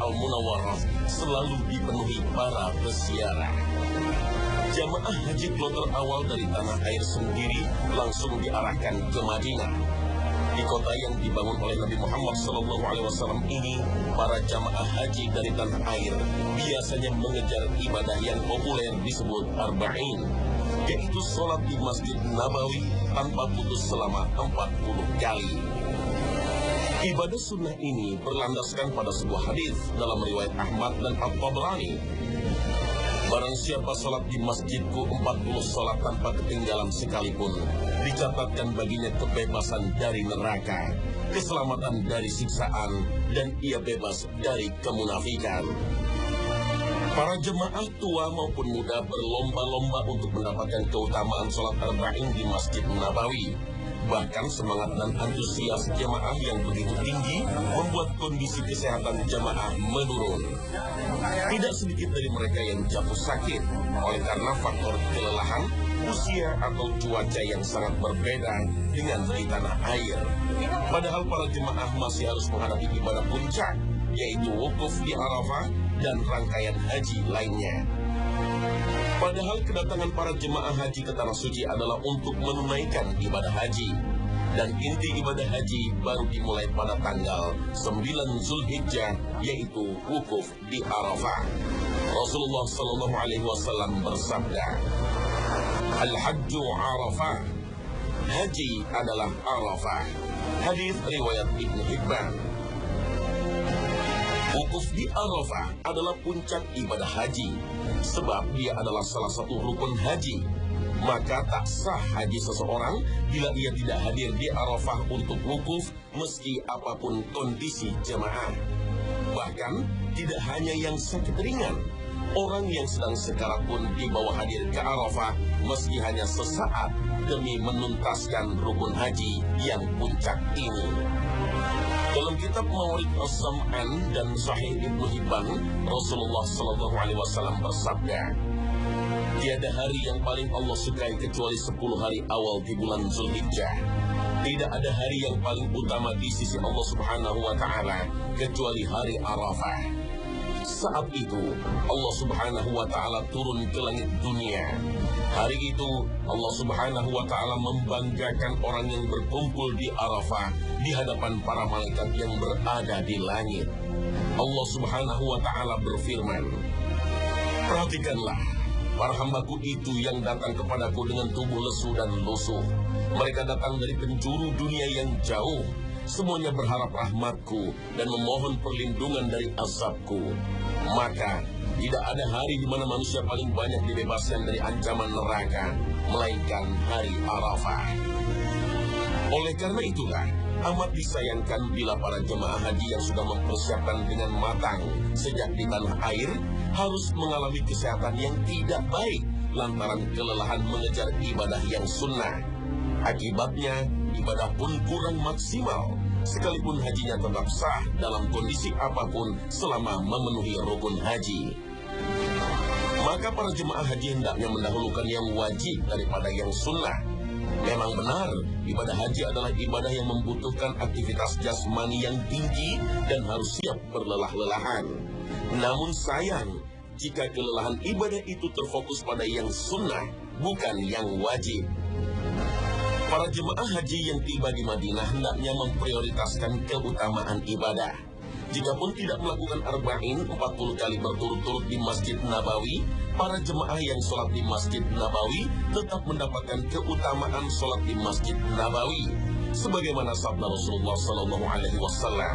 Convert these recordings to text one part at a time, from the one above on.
Al-Munawwarah selalu dipenuhi para peziarah. Jamaah haji kloter awal dari tanah air sendiri langsung diarahkan ke Madinah. Di kota yang dibangun oleh Nabi Muhammad SAW ini, para jamaah haji dari tanah air biasanya mengejar ibadah yang populer disebut Arba'in, yaitu sholat di Masjid Nabawi tanpa putus selama 40 kali. Ibadah sunnah ini berlandaskan pada sebuah hadis dalam riwayat Ahmad dan At-Tabrani. Barang siapa sholat di masjidku 40 sholat tanpa ketinggalan sekalipun, dicatatkan baginya kebebasan dari neraka, keselamatan dari siksaan, dan ia bebas dari kemunafikan. Para jemaah tua maupun muda berlomba-lomba untuk mendapatkan keutamaan sholat arba'in di Masjid Nabawi. Bahkan semangat dan antusias jemaah yang begitu tinggi membuat kondisi kesehatan jemaah menurun. Tidak sedikit dari mereka yang jatuh sakit oleh karena faktor kelelahan, usia atau cuaca yang sangat berbeda dengan di tanah air. Padahal para jemaah masih harus menghadapi ibadah puncak, yaitu wukuf di Arafah dan rangkaian haji lainnya. Padahal kedatangan para jemaah haji ke Tanah Suci adalah untuk menunaikan ibadah haji. Dan inti ibadah haji baru dimulai pada tanggal 9 Zulhijjah, yaitu wukuf di Arafah. Rasulullah SAW bersabda, Al-Hajju Arafah, haji adalah Arafah. Hadis riwayat Ibnu Hibban. Wukuf di Arafah adalah puncak ibadah haji, sebab dia adalah salah satu rukun haji. Maka tak sah haji seseorang bila ia tidak hadir di Arafah untuk wukuf meski apapun kondisi jemaah. Bahkan tidak hanya yang sakit ringan, orang yang sedang sekarat pun dibawa hadir ke Arafah meski hanya sesaat demi menuntaskan rukun haji yang puncak ini. Dalam kitab Mawarid As-Sam'an dan Sahih Ibnu Hibban, Rasulullah SAW bersabda, tiada hari yang paling Allah sukai kecuali 10 hari awal di bulan Zulhijjah. Tidak ada hari yang paling utama di sisi Allah Subhanahu wa Ta'ala kecuali hari Arafah. Saat itu Allah Subhanahu wa Ta'ala turun ke langit dunia. Hari itu Allah Subhanahu wa Ta'ala membanggakan orang yang berkumpul di Arafah di hadapan para malaikat yang berada di langit. Allah Subhanahu wa Ta'ala berfirman, perhatikanlah para hambaku itu yang datang kepadaku dengan tubuh lesu dan lusuh. Mereka datang dari penjuru dunia yang jauh. Semuanya berharap rahmatku dan memohon perlindungan dari azabku. Maka tidak ada hari di mana manusia paling banyak dibebaskan dari ancaman neraka, melainkan hari Arafah. Oleh karena itulah, amat disayangkan bila para jemaah haji yang sudah mempersiapkan dengan matang sejak di tanah air harus mengalami kesehatan yang tidak baik lantaran kelelahan mengejar ibadah yang sunnah. Akibatnya, ibadah pun kurang maksimal, sekalipun hajinya tetap sah dalam kondisi apapun selama memenuhi rukun haji. Maka para jemaah haji hendaknya mendahulukan yang wajib daripada yang sunnah. Memang benar, ibadah haji adalah ibadah yang membutuhkan aktivitas jasmani yang tinggi dan harus siap berlelah-lelahan. Namun sayang, jika kelelahan ibadah itu terfokus pada yang sunnah, bukan yang wajib. Para jemaah haji yang tiba di Madinah hendaknya memprioritaskan keutamaan ibadah. Jikapun tidak melakukan arba'in 40 kali berturut-turut di Masjid Nabawi, para jemaah yang sholat di Masjid Nabawi tetap mendapatkan keutamaan sholat di Masjid Nabawi. Sebagaimana sabda Rasulullah SAW,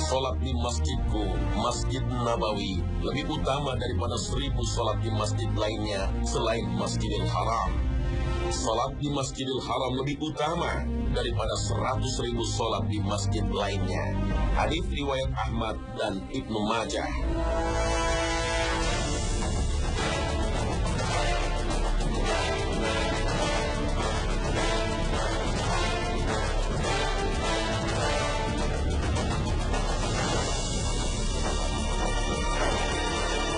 sholat di masjidku, Masjid Nabawi, lebih utama daripada 1000 sholat di masjid lainnya selain Masjidil Haram. Sholat di Masjidil Haram lebih utama daripada 100.000 sholat di masjid lainnya. Hadis riwayat Ahmad dan Ibnu Majah.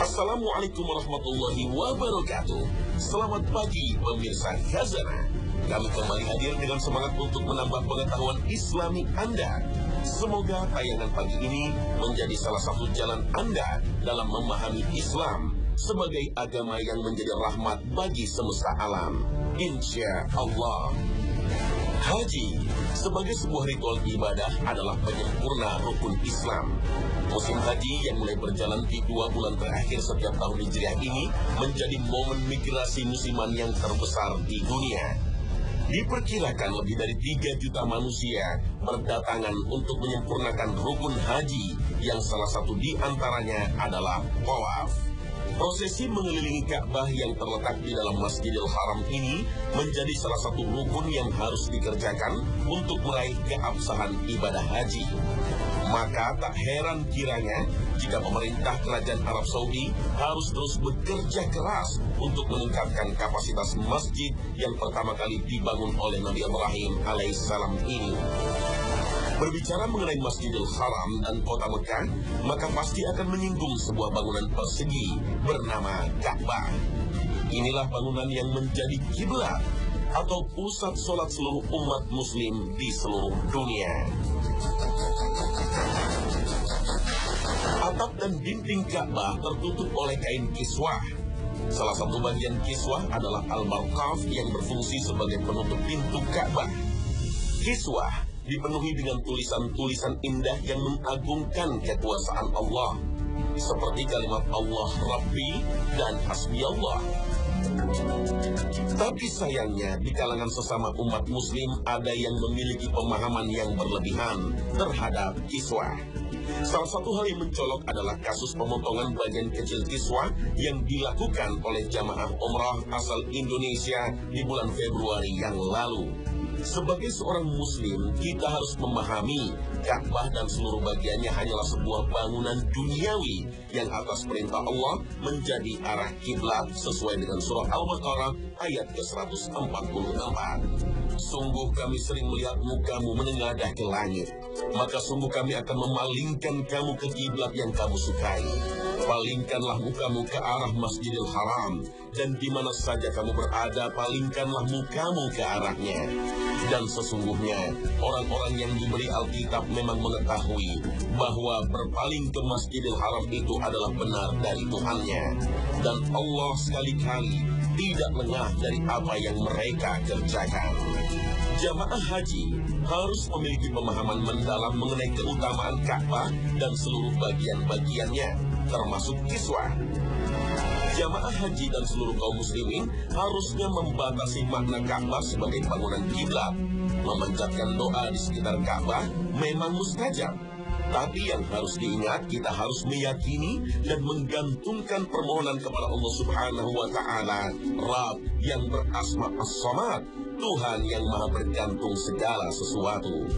Assalamualaikum warahmatullahi wabarakatuh. Selamat pagi pemirsa Khazanah. Kami kembali hadir dengan semangat untuk menambah pengetahuan Islami Anda. Semoga tayangan pagi ini menjadi salah satu jalan Anda dalam memahami Islam sebagai agama yang menjadi rahmat bagi semesta alam. Insya Allah. Haji sebagai sebuah ritual ibadah adalah penyempurna rukun Islam. Musim haji yang mulai berjalan di 2 bulan terakhir setiap tahun Hijriah ini menjadi momen migrasi musiman yang terbesar di dunia. Diperkirakan lebih dari 3 juta manusia berdatangan untuk menyempurnakan rukun haji yang salah satu di antaranya adalah tawaf. Prosesi mengelilingi Ka'bah yang terletak di dalam Masjidil Haram ini menjadi salah satu rukun yang harus dikerjakan untuk meraih keabsahan ibadah haji. Maka tak heran kiranya jika pemerintah kerajaan Arab Saudi harus terus bekerja keras untuk meningkatkan kapasitas masjid yang pertama kali dibangun oleh Nabi Ibrahim alaihissalam ini. Berbicara mengenai Masjidil Haram dan kota Mekah, maka pasti akan menyinggung sebuah bangunan persegi bernama Ka'bah. Inilah bangunan yang menjadi kiblat atau pusat sholat seluruh umat muslim di seluruh dunia. Atap dan dinding Ka'bah tertutup oleh kain kiswah. Salah satu bagian kiswah adalah al-barqaf yang berfungsi sebagai penutup pintu Ka'bah. Kiswah dipenuhi dengan tulisan-tulisan indah yang mengagungkan kekuasaan Allah, seperti kalimat Allah Rabbi dan Hasbi Allah. Tapi sayangnya di kalangan sesama umat muslim ada yang memiliki pemahaman yang berlebihan terhadap kiswah. Salah satu hal yang mencolok adalah kasus pemotongan bagian kecil kiswah yang dilakukan oleh jamaah umrah asal Indonesia di bulan Februari yang lalu. Sebagai seorang muslim, kita harus memahami Ka'bah dan seluruh bagiannya hanyalah sebuah bangunan duniawi yang atas perintah Allah menjadi arah kiblat sesuai dengan surah Al-Baqarah ayat ke-144. Sungguh kami sering melihat mukamu menengadah ke langit, maka sungguh kami akan memalingkan kamu ke kiblat yang kamu sukai. Palingkanlah mukamu ke arah Masjidil Haram, dan di mana saja kamu berada, palingkanlah mukamu ke arahnya. Dan sesungguhnya, orang-orang yang diberi Alkitab memang mengetahui bahwa berpaling ke Masjidil Haram itu adalah benar dari Tuhannya. Dan Allah sekali-kali tidak lengah dari apa yang mereka kerjakan. Jamaah haji harus memiliki pemahaman mendalam mengenai keutamaan Ka'bah dan seluruh bagian-bagiannya, termasuk kiswah. Jamaah haji dan seluruh kaum muslimin harusnya membatasi makna Ka'bah sebagai bangunan kiblat. Memanjatkan doa di sekitar Ka'bah memang mustajab. Tapi yang harus diingat, kita harus meyakini dan menggantungkan permohonan kepada Allah Subhanahu wa Ta'ala, Rabb yang berasma As-Samad, Tuhan yang maha bergantung segala sesuatu.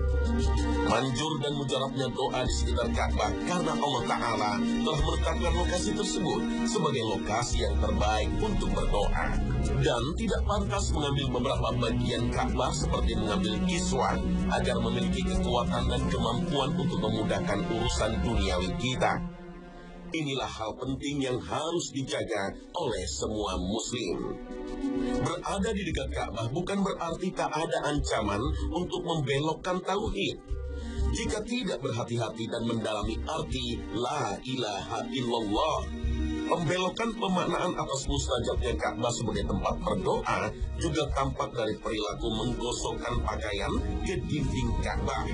Manjur dan mujarabnya doa di sekitar Ka'bah karena Allah Ta'ala telah meletakkan lokasi tersebut sebagai lokasi yang terbaik untuk berdoa. Dan tidak pantas mengambil beberapa bagian Ka'bah seperti mengambil kiswah agar memiliki kekuatan dan kemampuan untuk memudahkan urusan duniawi kita. Inilah hal penting yang harus dijaga oleh semua muslim. Berada di dekat Ka'bah bukan berarti tak ada ancaman untuk membelokkan tauhid. Jika tidak berhati-hati dan mendalami arti La ilaha illallah, pembelokan pemaknaan atas mustajabnya Ka'bah sebagai tempat berdoa juga tampak dari perilaku menggosokkan pakaian ke dinding Ka'bah.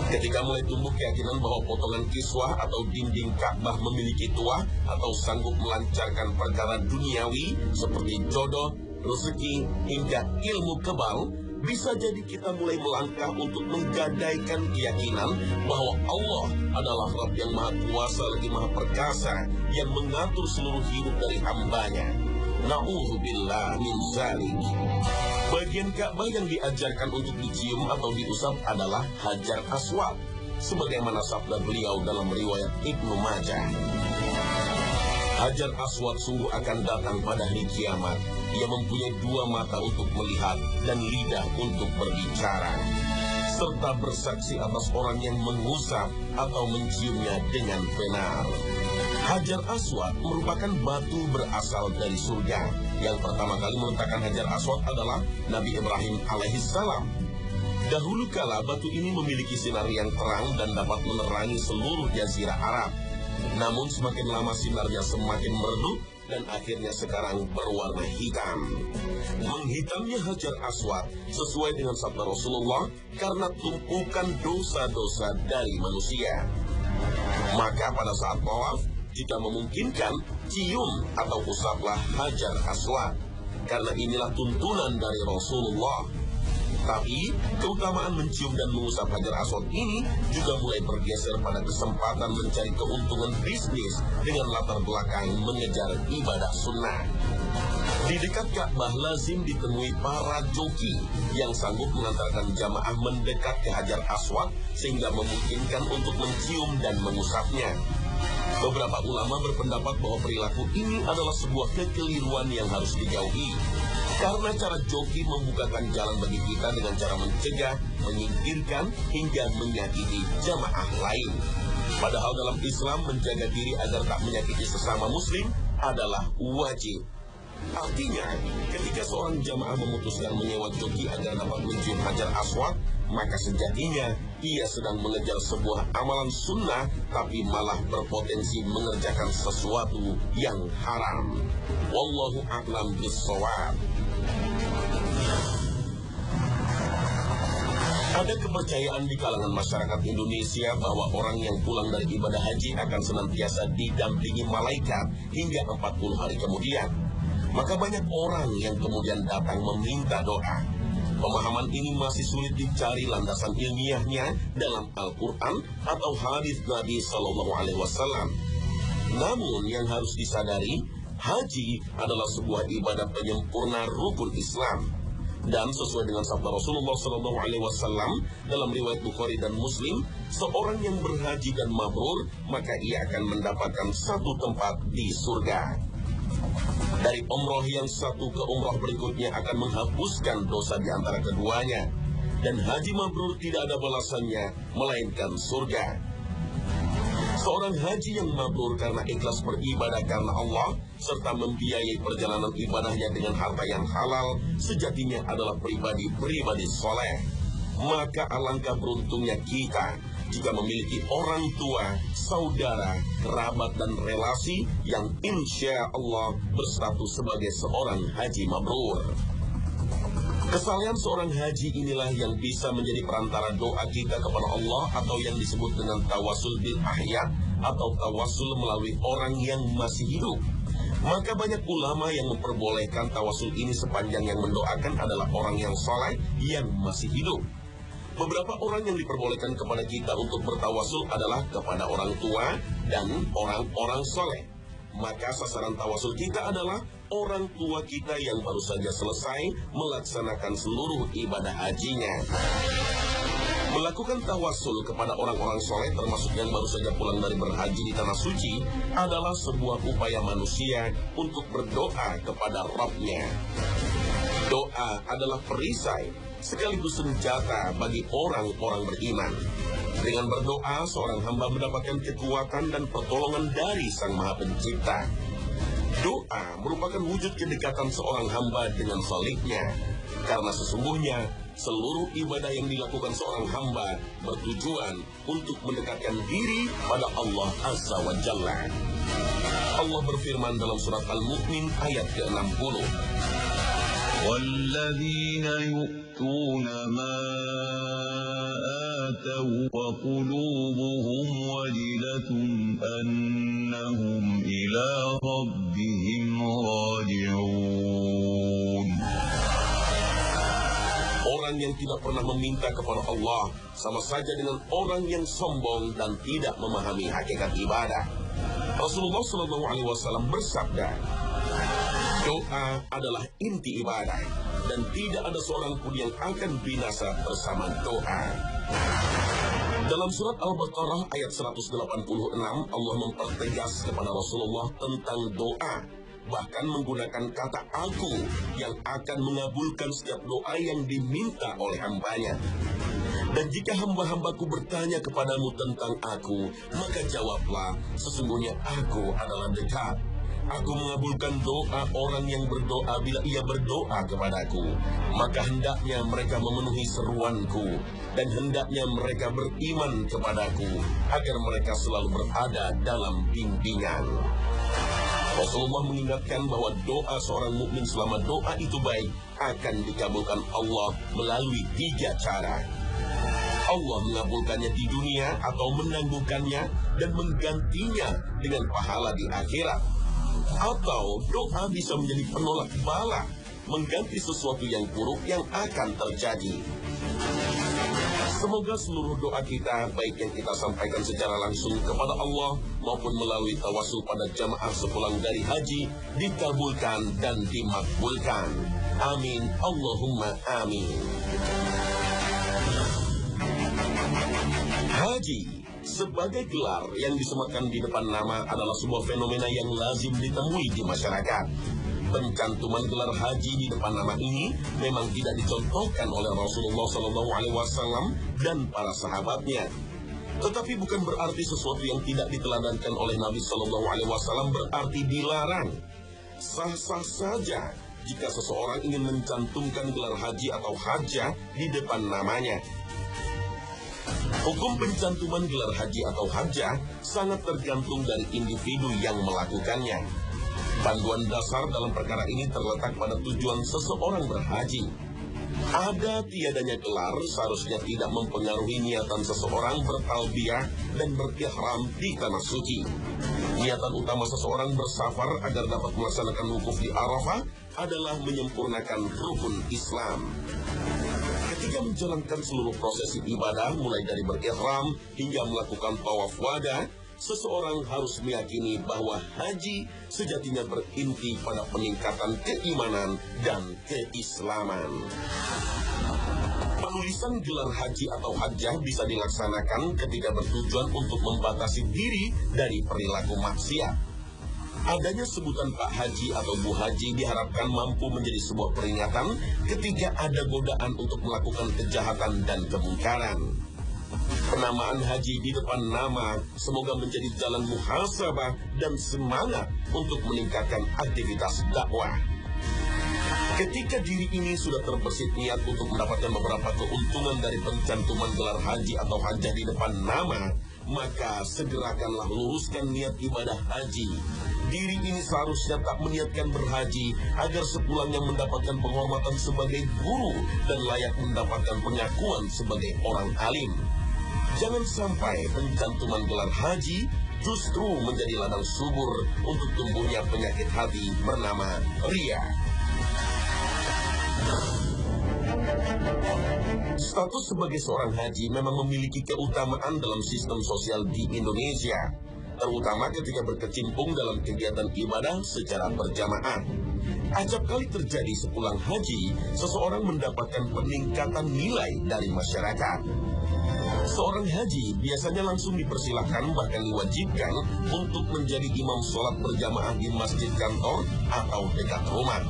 Ketika mulai tumbuh keyakinan bahwa potongan kiswah atau dinding Ka'bah memiliki tuah atau sanggup melancarkan perkara duniawi seperti jodoh, rezeki, hingga ilmu kebal, bisa jadi kita mulai melangkah untuk menggadaikan keyakinan bahwa Allah adalah Rabb yang maha kuasa lagi maha perkasa yang mengatur seluruh hidup dari hambanya. Na'udzubillah min zalik. Bagian Ka'bah yang diajarkan untuk dicium atau diusap adalah Hajar Aswad, sebagaimana sabda beliau dalam riwayat Ibnu Majah. Hajar Aswad sungguh akan datang pada hari kiamat. Ia mempunyai 2 mata untuk melihat dan lidah untuk berbicara, serta bersaksi atas orang yang mengusap atau menciumnya dengan benar. Hajar Aswad merupakan batu berasal dari surga. Yang pertama kali meletakkan Hajar Aswad adalah Nabi Ibrahim alaihissalam. Dahulu kala batu ini memiliki sinar yang terang dan dapat menerangi seluruh jazirah Arab. Namun semakin lama sinarnya semakin meredup dan akhirnya sekarang berwarna hitam. Menghitamnya Hajar Aswad sesuai dengan sabda Rasulullah karena tumpukan dosa-dosa dari manusia. Maka pada saat tawaf, jika memungkinkan, cium atau usaplah Hajar Aswad, karena inilah tuntunan dari Rasulullah. Tapi, keutamaan mencium dan mengusap Hajar Aswad ini juga mulai bergeser pada kesempatan mencari keuntungan bisnis dengan latar belakang mengejar ibadah sunnah. Di dekat Ka'bah lazim ditemui para joki yang sanggup mengantarkan jamaah mendekat ke Hajar Aswad sehingga memungkinkan untuk mencium dan mengusapnya. Beberapa ulama berpendapat bahwa perilaku ini adalah sebuah kekeliruan yang harus dijauhi. Karena cara joki membukakan jalan bagi kita dengan cara mencegah, menyingkirkan, hingga menyakiti jamaah lain. Padahal dalam Islam menjaga diri agar tak menyakiti sesama muslim adalah wajib. Artinya, ketika seorang jamaah memutuskan menyewa joki agar dapat mencium Hajar Aswad, maka sejatinya ia sedang mengejar sebuah amalan sunnah, tapi malah berpotensi mengerjakan sesuatu yang haram. Wallahu a'lam bishawab. Ada kepercayaan di kalangan masyarakat Indonesia bahwa orang yang pulang dari ibadah haji akan senantiasa didampingi malaikat hingga 40 hari kemudian. Maka banyak orang yang kemudian datang meminta doa. Pemahaman ini masih sulit dicari landasan ilmiahnya dalam Al-Quran atau hadis Nabi Sallallahu Alaihi Wasallam. Namun yang harus disadari, haji adalah sebuah ibadah penyempurna rukun Islam. Dan sesuai dengan sabda Rasulullah Sallallahu Alaihi Wasallam dalam riwayat Bukhari dan Muslim, seorang yang berhaji dan mabrur, maka ia akan mendapatkan satu tempat di surga. Dari umroh yang satu ke umroh berikutnya akan menghapuskan dosa di antara keduanya. Dan haji mabrur tidak ada balasannya, melainkan surga. Seorang haji yang mabrur karena ikhlas beribadah karena Allah, serta membiayai perjalanan ibadahnya dengan harta yang halal, sejatinya adalah pribadi soleh. Maka alangkah beruntungnya kita jika memiliki orang tua, saudara, kerabat, dan relasi yang insya Allah berstatus sebagai seorang haji mabrur. Kesalehan seorang haji inilah yang bisa menjadi perantara doa kita kepada Allah atau yang disebut dengan tawasul bil ahya atau tawasul melalui orang yang masih hidup. Maka banyak ulama yang memperbolehkan tawasul ini sepanjang yang mendoakan adalah orang yang saleh yang masih hidup. Beberapa orang yang diperbolehkan kepada kita untuk bertawasul adalah kepada orang tua dan orang-orang saleh. Maka sasaran tawasul kita adalah orang tua kita yang baru saja selesai melaksanakan seluruh ibadah hajinya. Melakukan tawasul kepada orang-orang soleh termasuk yang baru saja pulang dari berhaji di Tanah Suci adalah sebuah upaya manusia untuk berdoa kepada Rabb-Nya. Doa adalah perisai sekaligus senjata bagi orang-orang beriman. Dengan berdoa, seorang hamba mendapatkan kekuatan dan pertolongan dari Sang Maha Pencipta. Doa merupakan wujud kedekatan seorang hamba dengan Khaliknya. Karena sesungguhnya, seluruh ibadah yang dilakukan seorang hamba bertujuan untuk mendekatkan diri pada Allah Azza wa Jalla. Allah berfirman dalam surat Al-Mu'min ayat ke-60. وَالَّذِينَ يُؤْتُونَ مَا آتَوْا وَقُلُوبُهُمْ وَجِلَةٌ أَنَّهُمْ إِلَى رَبِّهِمْ رَاجِعُونَ. Orang yang tidak pernah meminta kepada Allah sama saja dengan orang yang sombong dan tidak memahami hakikat ibadah. Rasulullah SAW bersabda, doa adalah inti ibadah dan tidak ada seorang pun yang akan binasa bersama doa. Dalam surat Al-Baqarah ayat 186, Allah mempertegas kepada Rasulullah tentang doa, bahkan menggunakan kata aku yang akan mengabulkan setiap doa yang diminta oleh hambanya. Dan jika hamba-hambaku bertanya kepadamu tentang aku, maka jawablah, sesungguhnya aku adalah dekat. Aku mengabulkan doa orang yang berdoa bila ia berdoa kepadaku. Maka hendaknya mereka memenuhi seruanku, dan hendaknya mereka beriman kepadaku, agar mereka selalu berada dalam bimbingan. Rasulullah mengingatkan bahwa doa seorang mukmin selama doa itu baik akan dikabulkan Allah melalui 3 cara. Allah mengabulkannya di dunia atau menangguhkannya dan menggantinya dengan pahala di akhirat. Atau doa bisa menjadi penolak bala, mengganti sesuatu yang buruk yang akan terjadi. Semoga seluruh doa kita, baik yang kita sampaikan secara langsung kepada Allah maupun melalui tawasul pada jamaah sepulang dari haji, dikabulkan dan dimakbulkan. Amin. Allahumma amin. Haji sebagai gelar yang disematkan di depan nama adalah sebuah fenomena yang lazim ditemui di masyarakat. Pencantuman gelar haji di depan nama ini memang tidak dicontohkan oleh Rasulullah SAW dan para sahabatnya. Tetapi bukan berarti sesuatu yang tidak diteladankan oleh Nabi SAW berarti dilarang. Sah-sah saja jika seseorang ingin mencantumkan gelar haji atau hajjah di depan namanya. Hukum pencantuman gelar haji atau hajjah sangat tergantung dari individu yang melakukannya. Panduan dasar dalam perkara ini terletak pada tujuan seseorang berhaji. Ada tiadanya gelar seharusnya tidak mempengaruhi niatan seseorang bertalbiyah dan berihram di tanah suci. Niatan utama seseorang bersafar agar dapat melaksanakan wukuf di Arafah adalah menyempurnakan rukun Islam. Ketika menjalankan seluruh prosesi ibadah, mulai dari berihram hingga melakukan tawaf wada, seseorang harus meyakini bahwa haji sejatinya berinti pada peningkatan keimanan dan keislaman. Penulisan gelar haji atau hajjah bisa dilaksanakan ketika bertujuan untuk membatasi diri dari perilaku maksiat. Adanya sebutan Pak Haji atau Bu Haji diharapkan mampu menjadi sebuah peringatan ketika ada godaan untuk melakukan kejahatan dan kemungkaran. Penamaan haji di depan nama semoga menjadi jalan muhasabah dan semangat untuk meningkatkan aktivitas dakwah. Ketika diri ini sudah terbesit niat untuk mendapatkan beberapa keuntungan dari pencantuman gelar haji atau hajjah di depan nama, maka segerakanlah luruskan niat ibadah haji. Diri ini seharusnya tak meniatkan berhaji agar sepulangnya mendapatkan penghormatan sebagai guru dan layak mendapatkan pengakuan sebagai orang alim. Jangan sampai pencantuman gelar haji justru menjadi ladang subur untuk tumbuhnya penyakit hati bernama ria. Status sebagai seorang haji memang memiliki keutamaan dalam sistem sosial di Indonesia, terutama ketika berkecimpung dalam kegiatan ibadah secara berjamaah. Acap kali terjadi sepulang haji, seseorang mendapatkan peningkatan nilai dari masyarakat. Seorang haji biasanya langsung dipersilahkan bahkan diwajibkan untuk menjadi imam sholat berjamaah di masjid kantor atau dekat rumah.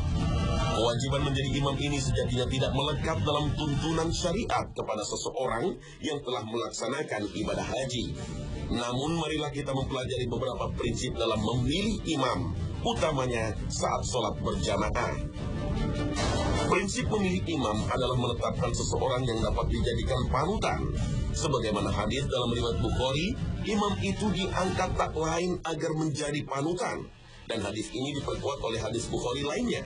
Kewajiban menjadi imam ini sejatinya tidak melekat dalam tuntunan syariat kepada seseorang yang telah melaksanakan ibadah haji. Namun marilah kita mempelajari beberapa prinsip dalam memilih imam, utamanya saat sholat berjamaah. Prinsip memilih imam adalah menetapkan seseorang yang dapat dijadikan panutan. Sebagaimana hadis dalam riwayat Bukhari, imam itu diangkat tak lain agar menjadi panutan. Dan hadis ini diperkuat oleh hadis Bukhari lainnya.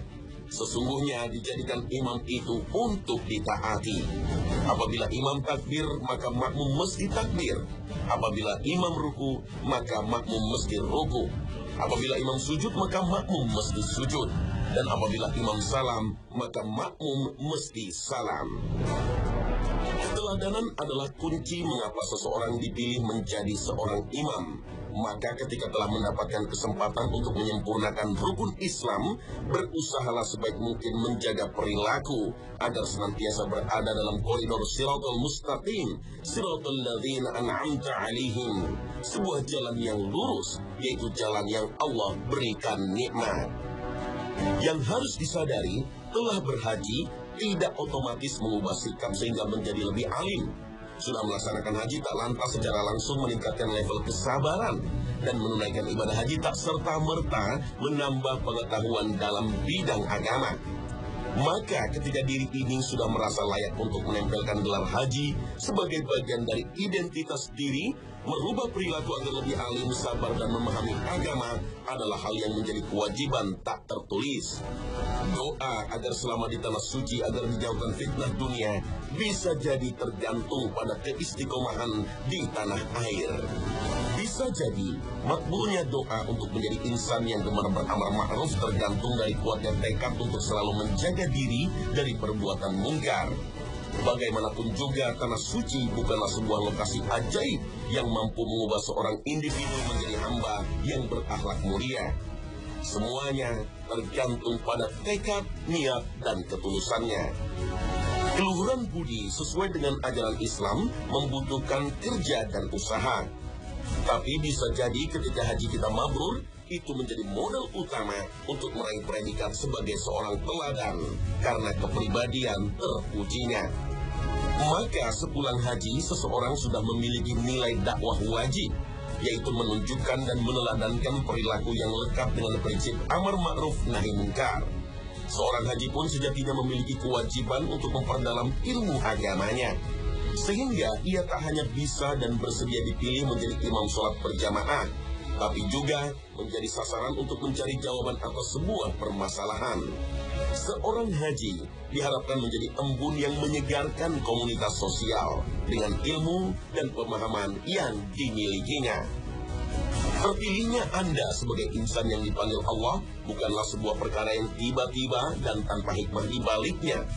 Sesungguhnya dijadikan imam itu untuk ditaati. Apabila imam takbir, maka makmum mesti takbir. Apabila imam ruku, maka makmum mesti ruku. Apabila imam sujud, maka makmum mesti sujud. Dan apabila imam salam, maka makmum mesti salam. Keteladanan adalah kunci mengapa seseorang dipilih menjadi seorang imam. Maka ketika telah mendapatkan kesempatan untuk menyempurnakan rukun Islam, berusahalah sebaik mungkin menjaga perilaku agar senantiasa berada dalam koridor siratal mustaqim, siratal ladzina an'amta alaihim, sebuah jalan yang lurus, yaitu jalan yang Allah berikan nikmat. Yang harus disadari, telah berhaji tidak otomatis mengubah sikap sehingga menjadi lebih alim. Sudah melaksanakan haji tak lantas secara langsung meningkatkan level kesabaran. dan menunaikan ibadah haji tak serta-merta menambah pengetahuan dalam bidang agama. Maka ketika diri ini sudah merasa layak untuk menempelkan gelar haji sebagai bagian dari identitas diri, merubah perilaku agar lebih alim, sabar, dan memahami agama adalah hal yang menjadi kewajiban tak tertulis. Doa agar selama di tanah suci agar dijauhkan fitnah dunia bisa jadi tergantung pada keistiqomahan di tanah air. Bisa jadi makbulnya doa untuk menjadi insan yang gemar beramar ma'ruf tergantung dari kuatnya tekad untuk selalu menjaga diri dari perbuatan mungkar. Bagaimanapun juga, tanah suci bukanlah sebuah lokasi ajaib yang mampu mengubah seorang individu menjadi hamba yang berakhlak mulia. Semuanya tergantung pada tekad, niat, dan ketulusannya. Keluhuran budi sesuai dengan ajaran Islam membutuhkan kerja dan usaha. Tapi bisa jadi ketika haji kita mabrur, itu menjadi modal utama untuk meraih predikat sebagai seorang teladan karena kepribadian terpujinya. Maka sepulang haji, seseorang sudah memiliki nilai dakwah wajib, yaitu menunjukkan dan meneladankan perilaku yang lekat dengan prinsip amar ma'ruf nahi munkar. Seorang haji pun sejatinya memiliki kewajiban untuk memperdalam ilmu agamanya, sehingga ia tak hanya bisa dan bersedia dipilih menjadi imam sholat berjamaah, tapi juga menjadi sasaran untuk mencari jawaban atas sebuah permasalahan. Seorang haji diharapkan menjadi embun yang menyegarkan komunitas sosial dengan ilmu dan pemahaman yang dimilikinya. Terpilihnya Anda sebagai insan yang dipanggil Allah bukanlah sebuah perkara yang tiba-tiba dan tanpa hikmah di baliknya.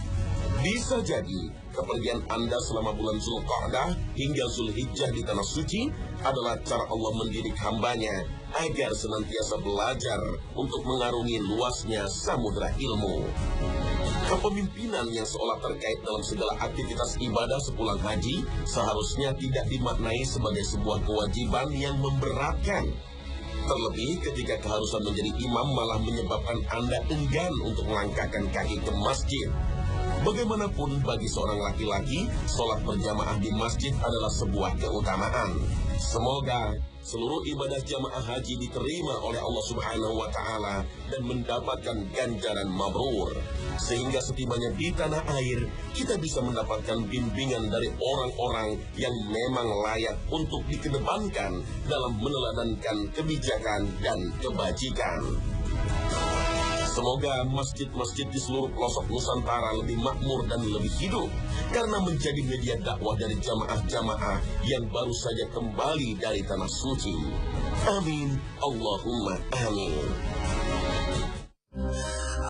Bisa jadi kepergian Anda selama bulan Zulqa'dah hingga Zulhijjah di tanah suci adalah cara Allah mendidik hambanya agar senantiasa belajar untuk mengarungi luasnya samudra ilmu. Kepemimpinan yang seolah terkait dalam segala aktivitas ibadah sepulang haji seharusnya tidak dimaknai sebagai sebuah kewajiban yang memberatkan. Terlebih ketika keharusan menjadi imam malah menyebabkan Anda enggan untuk melangkahkan kaki ke masjid. Bagaimanapun bagi seorang laki-laki, sholat berjamaah di masjid adalah sebuah keutamaan. Semoga seluruh ibadah jamaah haji diterima oleh Allah Subhanahu wa Ta'ala dan mendapatkan ganjaran mabrur. Sehingga setibanya di tanah air, kita bisa mendapatkan bimbingan dari orang-orang yang memang layak untuk dikedepankan dalam meneladankan kebijakan dan kebajikan. Semoga masjid-masjid di seluruh pelosok Nusantara lebih makmur dan lebih hidup karena menjadi media dakwah dari jamaah-jamaah yang baru saja kembali dari tanah suci. Amin. Allahumma amin.